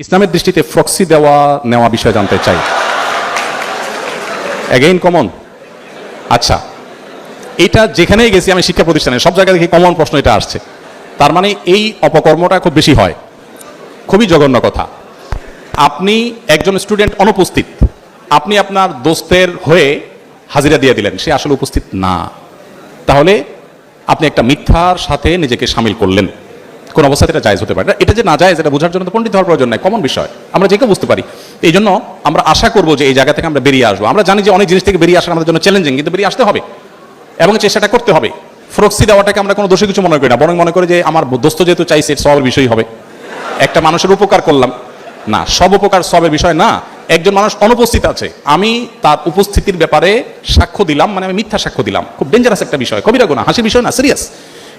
ইসলামের দৃষ্টিতে প্রক্সি দেওয়া নেওয়া বিষয়ে জানতে চাই। Again common. আচ্ছা, এটা যেখানেই গেছি আমি শিক্ষা প্রতিষ্ঠানে সব জায়গায় দেখি কমন প্রশ্ন এটা আসছে। তার মানে এই অপকর্মটা খুব বেশি হয়, খুবই জঘন্য কথা। আপনি একজন স্টুডেন্ট অনুপস্থিত, আপনি আপনার দোস্তের হয়ে হাজিরা দিয়ে দিলেন, সে আসলে উপস্থিত না, তাহলে আপনি একটা মিথ্যার সাথে নিজেকে সামিল করলেন। কোন অবস্থাতে এটা জায়েজ হতে পারে না। এটা যে না জায়েজ এটা বোঝার জন্য তো পণ্ডিত হওয়ার প্রয়োজন নাই, কমন বিষয়, আমরা যে কেউ বুঝতে পারি। এই জন্য আমরা আশা করবো যে এই জায়গা থেকে আমরা বেরিয়ে আসবো। আমরা জানি যে অনেক জিনিস থেকে বেরিয়ে আসা আমাদের জন্য চ্যালেঞ্জিং, কিন্তু বেরিয়ে আসতে হবে এবং চেষ্টাটা করতে হবে। ফ্রক্সি দেওয়াটাকে আমরা কোনো দোষী কিছু মনে করি না, বরং মনে করি যে আমার দোস্ত যেহেতু চাইছে সবের বিষয় হবে, একটা মানুষের উপকার করলাম। না, সব উপকার সবের বিষয় না। একজন মানুষ অনুপস্থিত আছে, আমি তার উপস্থিতির ব্যাপারে সাক্ষ্য দিলাম, মানে আমি মিথ্যা সাক্ষ্য দিলাম, খুব ডেঞ্জারাস একটা বিষয়, কবিরা গুনাহ, হাসির বিষয় না, সিরিয়াস।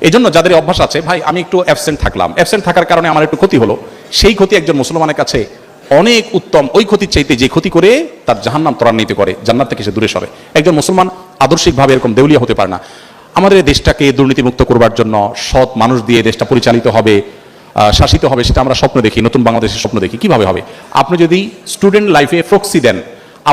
এই জন্য যাদের অভ্যাস আছে, ভাই আমি একটু অ্যাবসেন্ট থাকলাম, অ্যাবসেন্ট থাকার কারণে আমার একটু ক্ষতি হলো, সেই ক্ষতি একজন মুসলমানের কাছে অনেক উত্তম ওই ক্ষতির চাইতে যে ক্ষতি করে তার জাহান্নাম ত্বরান্বিত করে, জান্নাত থেকে সে দূরে সরে। একজন মুসলমান আদর্শিকভাবে এরকম দেউলিয়া হতে পারে না। আমাদের দেশটাকে দুর্নীতিমুক্ত করবার জন্য সৎ মানুষ দিয়ে দেশটা পরিচালিত হবে, শাসিত হবে, সেটা আমরা স্বপ্ন দেখি, নতুন বাংলাদেশের স্বপ্ন দেখি। কিভাবে হবে? আপনি যদি স্টুডেন্ট লাইফে প্রক্সি দেন,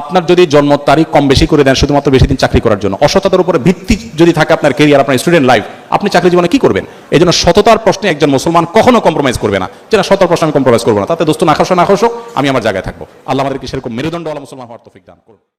আপনার যদি জন্ম তারিখ কম বেশি করে দেন শুধুমাত্র বেশি দিন চাকরি করার জন্য, অসততার উপরে ভিত্তি যদি থাকে আপনার কেরিয়ার, আপনার স্টুডেন্ট লাইফ, আপনি চাকরি জীবনে কি করবেন? এই জন্য সততার প্রশ্নে একজন মুসলমান কখনো কম্প্রোমাইজ করবে না, যেটা সততার প্রশ্নে আমি কম্প্রোমাইজ করবো না, তাতে দোস্ত না খাসো না খাসো, আমি আমার জায়গায় থাকবো। আল্লাহ আমাদেরকে সেরকম মেরুদণ্ড ওয়ালা মুসলমান হওয়ার তৌফিক দান করুন।